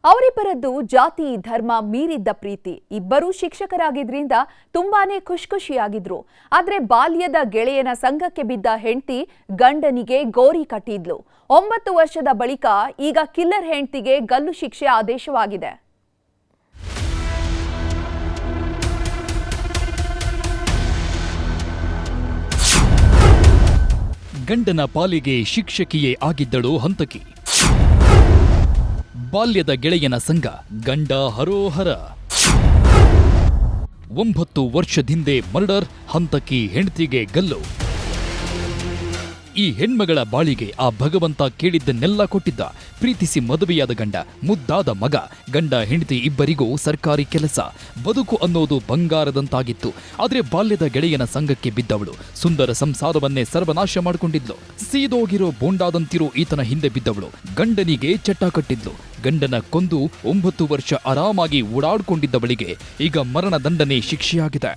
ಅವರಿಬ್ಬರದ್ದು ಜಾತಿ ಧರ್ಮ ಮೀರಿದ್ದ ಪ್ರೀತಿ. ಇಬ್ಬರೂ ಶಿಕ್ಷಕರಾಗಿದ್ರಿಂದ ತುಂಬಾನೇ ಖುಷಿಯಾಗಿದ್ರು. ಆದ್ರೆ ಬಾಲ್ಯದ ಗೆಳೆಯನ ಸಂಘಕ್ಕೆ ಬಿದ್ದ ಹೆಂಡತಿ ಗಂಡನಿಗೆ ಗೋರಿ ಕಟ್ಟಿದ್ಲು. 9 ವರ್ಷದ ಬಳಿಕ ಈಗ ಕಿಲ್ಲರ್ ಹೆಂಡತಿಗೆ ಗಲ್ಲು ಶಿಕ್ಷೆ ಆದೇಶವಾಗಿದೆ. ಗಂಡನ ಪಾಲಿಗೆ ಶಿಕ್ಷಕಿಯೇ ಆಗಿದ್ದಳು ಹಂತಕಿ. ಬಾಲ್ಯದ ಗೆಳೆಯನ ಸಂಘ ಗಂಡ ಹರೋಹರ. 9 ವರ್ಷದಿಂದೆ ಮರ್ಡರ್, ಹಂತಕಿ ಹೆಂಡತಿಗೆ ಗಲ್ಲು. ಈ ಹೆಣ್ಮಗಳ ಬಾಳಿಗೆ ಆ ಭಗವಂತ ಕೇಳಿದ್ದನ್ನೆಲ್ಲ ಕೊಟ್ಟಿದ್ದ. ಪ್ರೀತಿಸಿ ಮದುವೆಯಾದ ಗಂಡ, ಮುದ್ದಾದ ಮಗ, ಗಂಡ ಹೆಂಡತಿ ಇಬ್ಬರಿಗೂ ಸರ್ಕಾರಿ ಕೆಲಸ. ಬದುಕು ಅನ್ನೋದು ಬಂಗಾರದಂತಾಗಿತ್ತು. ಆದ್ರೆ ಬಾಲ್ಯದ ಗೆಳೆಯನ ಸಂಘಕ್ಕೆ ಬಿದ್ದವಳು ಸುಂದರ ಸಂಸಾರವನ್ನೇ ಸರ್ವನಾಶ ಮಾಡಿಕೊಂಡಿದ್ಲು. ಸೀದೋಗಿರೋ ಬೋಂಡಾದಂತಿರೋ ಈತನ ಹಿಂದೆ ಬಿದ್ದವಳು ಗಂಡನಿಗೆ ಚಟ್ಟ ಕಟ್ಟಿದ್ಲು. ಗಂಡನ ಕೊಂದು 9 ವರ್ಷ ಆರಾಮಾಗಿ ಓಡಾಡ್ಕೊಂಡಿದ್ದವಳಿಗೆ ಈಗ ಮರಣ ದಂಡನೆ ಶಿಕ್ಷೆಯಾಗಿದೆ.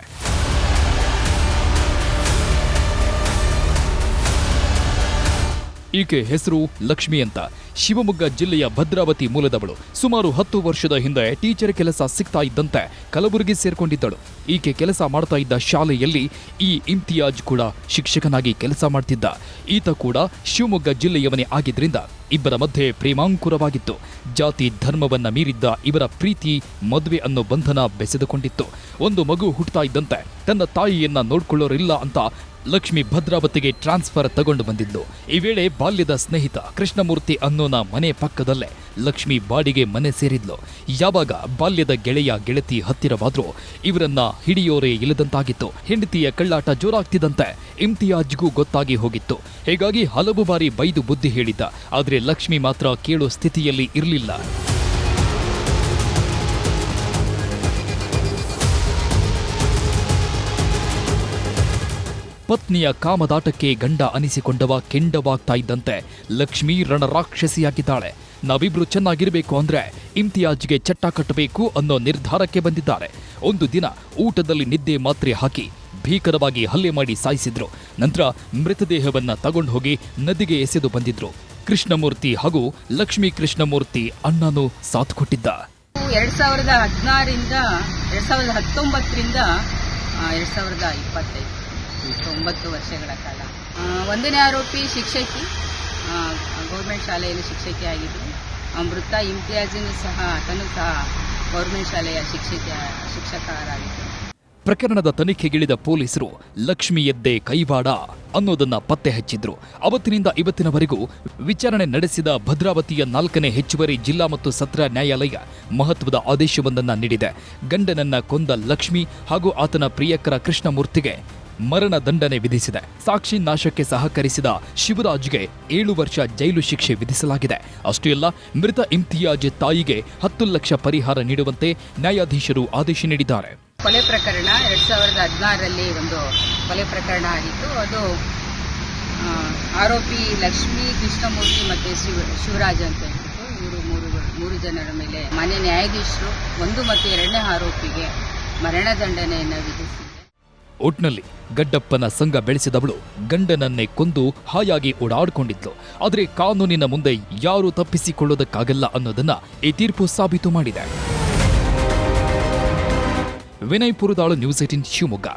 ಈಕೆ ಹೆಸರು ಲಕ್ಷ್ಮಿ ಅಂತ. ಶಿವಮೊಗ್ಗ ಜಿಲ್ಲೆಯ ಭದ್ರಾವತಿ ಮೂಲದವಳು. ಸುಮಾರು 10 ವರ್ಷದ ಹಿಂದೆ ಟೀಚರ್ ಕೆಲಸ ಸಿಗ್ತಾ ಇದ್ದಂತೆ ಕಲಬುರಗಿ ಸೇರ್ಕೊಂಡಿದ್ದಳು. ಈಕೆ ಕೆಲಸ ಮಾಡ್ತಾ ಇದ್ದ ಶಾಲೆಯಲ್ಲಿ ಈ ಇಮ್ತಿಯಾಜ್ ಕೂಡ ಶಿಕ್ಷಕನಾಗಿ ಕೆಲಸ ಮಾಡ್ತಿದ್ದ. ಈತ ಕೂಡ ಶಿವಮೊಗ್ಗ ಜಿಲ್ಲೆಯವನೇ ಆಗಿದ್ರಿಂದ ಇಬ್ಬರ ಮಧ್ಯೆ ಪ್ರೇಮಾಂಕುರವಾಗಿತ್ತು. ಜಾತಿ ಧರ್ಮವನ್ನ ಮೀರಿದ್ದ ಇವರ ಪ್ರೀತಿ ಮದುವೆ ಅನ್ನೋ ಬಂಧನ ಬೆಸೆದುಕೊಂಡಿತ್ತು. ಒಂದು ಮಗು ಹುಟ್ಟುತ್ತಾ ಇದ್ದಂತೆ ತನ್ನ ತಾಯಿಯನ್ನ ನೋಡ್ಕೊಳ್ಳೋರಿಲ್ಲ ಅಂತ ಲಕ್ಷ್ಮಿ ಭದ್ರಾವತಿಗೆ ಟ್ರಾನ್ಸ್ಫರ್ ತಗೊಂಡು ಬಂದಿದ್ಲು. ಈ ವೇಳೆ ಬಾಲ್ಯದ ಸ್ನೇಹಿತ ಕೃಷ್ಣಮೂರ್ತಿ ಅನ್ನೋನ ಮನೆ ಪಕ್ಕದಲ್ಲೇ ಲಕ್ಷ್ಮಿ ಬಾಡಿಗೆ ಮನೆ ಸೇರಿದ್ಲು. ಯಾವಾಗ ಬಾಲ್ಯದ ಗೆಳೆಯ ಗೆಳತಿ ಹತ್ತಿರವಾದ್ರೂ ಇವರನ್ನ ಹಿಡಿಯೋರೇ ಇಲ್ಲದಂತಾಗಿತ್ತು. ಹೆಂಡತಿಯ ಕಳ್ಳಾಟ ಜೋರಾಗ್ತಿದ್ದಂತೆ ಇಮ್ತಿಯಾಜ್ಗೂ ಗೊತ್ತಾಗಿ ಹೋಗಿತ್ತು. ಹೀಗಾಗಿ ಹಲವು ಬಾರಿ ಬೈದು ಬುದ್ಧಿ ಹೇಳಿದ್ದ. ಆದ್ರೆ ಲಕ್ಷ್ಮಿ ಮಾತ್ರ ಕೇಳೋ ಸ್ಥಿತಿಯಲ್ಲಿ ಇರಲಿಲ್ಲ. ಪತ್ನಿಯ ಕಾಮದಾಟಕ್ಕೆ ಗಂಡ ಅನಿಸಿಕೊಂಡವ ಕೆಂಡವಾಗ್ತಾ ಇದ್ದಂತೆ ಲಕ್ಷ್ಮಿ ರಣರಾಕ್ಷಸಿಯಾಗಿದ್ದಾಳೆ. ನಾವಿಬ್ರು ಚೆನ್ನಾಗಿರಬೇಕು ಅಂದ್ರೆ ಇಮ್ತಿಯಾಜ್ಗೆ ಚಟ್ಟ ಕಟ್ಟಬೇಕು ಅನ್ನೋ ನಿರ್ಧಾರಕ್ಕೆ ಬಂದಿದ್ದಾರೆ. ಒಂದು ದಿನ ಊಟದಲ್ಲಿ ನಿದ್ದೆ ಮಾತ್ರೆ ಹಾಕಿ ಭೀಕರವಾಗಿ ಹಲ್ಲೆ ಮಾಡಿ ಸಾಯಿಸಿದ್ರು. ನಂತರ ಮೃತದೇಹವನ್ನ ತಗೊಂಡು ಹೋಗಿ ನದಿಗೆ ಎಸೆದು ಬಂದಿದ್ರು. ಕೃಷ್ಣಮೂರ್ತಿ ಹಾಗೂ ಲಕ್ಷ್ಮೀ ಕೃಷ್ಣಮೂರ್ತಿ ಅಣ್ಣನೂ ಸಾಥ್ ಕೊಟ್ಟಿದ್ದ. 2016ರಿಂದ 2019ರಿಂದ 2025 9 ವರ್ಷಗಳ ಕಾಲ. ಒಂದನೇ ಆರೋಪಿ ಶಿಕ್ಷಕಿ, ಗೌರ್ಮೆಂಟ್ ಶಾಲೆಯಲ್ಲಿ ಶಿಕ್ಷಕಿ ಆಗಿದ್ದು. ಮೃತ ಇಮ್ತಿಯಾಜನು ಸಹ ಆತನು ಸಹ ಗೌರ್ಮೆಂಟ್ ಶಾಲೆಯ ಶಿಕ್ಷಕರಾಗಿದ್ದರು. ಪ್ರಕರಣದ ತನಿಖೆಗಿಳಿದ ಪೊಲೀಸರು ಲಕ್ಷ್ಮಿಯದ್ದೇ ಕೈವಾಡ ಅನ್ನೋದನ್ನ ಪತ್ತೆ ಹಚ್ಚಿದ್ರು. ಅವತ್ತಿನಿಂದ ಇವತ್ತಿನವರೆಗೂ ವಿಚಾರಣೆ ನಡೆಸಿದ ಭದ್ರಾವತಿಯ 4ನೇ ಹೆಚ್ಚುವರಿ ಜಿಲ್ಲಾ ಮತ್ತು ಸತ್ರ ನ್ಯಾಯಾಲಯ ಮಹತ್ವದ ಆದೇಶವೊಂದನ್ನ ನೀಡಿದೆ. ಗಂಡನನ್ನ ಕೊಂದ ಲಕ್ಷ್ಮಿ ಹಾಗೂ ಆತನ ಪ್ರಿಯಕರ ಕೃಷ್ಣಮೂರ್ತಿಗೆ ಮರಣ ದಂಡನೆ ವಿಧಿಸಿದೆ. ಸಾಕ್ಷಿ ನಾಶಕ್ಕೆ ಸಹಕರಿಸಿದ ಶಿವರಾಜ್ಗೆ 7 ವರ್ಷ ಜೈಲು ಶಿಕ್ಷೆ ವಿಧಿಸಲಾಗಿದೆ. ಅಷ್ಟೇ ಅಲ್ಲ, ಮೃತ ಇಮ್ತಿಯಾಜ್ ತಾಯಿಗೆ 10 ಲಕ್ಷ ಪರಿಹಾರ ನೀಡುವಂತೆ ನ್ಯಾಯಾಧೀಶರು ಆದೇಶ ನೀಡಿದ್ದಾರೆ. ಕೊಲೆ ಪ್ರಕರಣ 2016ರಲ್ಲಿ ಒಂದು ಕೊಲೆ ಪ್ರಕರಣ ಆಗಿತ್ತು. ಅದು ಆರೋಪಿ ಲಕ್ಷ್ಮಿ, ಕೃಷ್ಣಮೂರ್ತಿ ಮತ್ತು ಶಿವರಾಜ್ ಅಂತ ಹೇಳ್ಬಿಟ್ಟು ಇವರು ಮೂರು ಜನರ ಮೇಲೆ ಮಾನ್ಯ ನ್ಯಾಯಾಧೀಶರು 1 ಮತ್ತು 2ನೇ ಆರೋಪಿಗೆ ಮರಣ ದಂಡನೆಯನ್ನು ವಿಧಿಸಿದೆ. ಒಟ್ನಲ್ಲಿ ಗಡ್ಡಪ್ಪನ ಸಂಘ ಬೆಳೆಸಿದವಳು ಗಂಡನನ್ನೇ ಕೊಂದು ಹಾಯಾಗಿ ಓಡಾಡಿಕೊಂಡಿದ್ಲು. ಆದರೆ ಕಾನೂನಿನ ಮುಂದೆ ಯಾರೂ ತಪ್ಪಿಸಿಕೊಳ್ಳೋದಕ್ಕಾಗಲ್ಲ ಅನ್ನೋದನ್ನ ಈ ತೀರ್ಪು ಸಾಬೀತು ಮಾಡಿದೆ. ವಿನಯ್ ಪುರದಾಳು, ನ್ಯೂಸ್ 18 ಶಿವಮೊಗ್ಗ.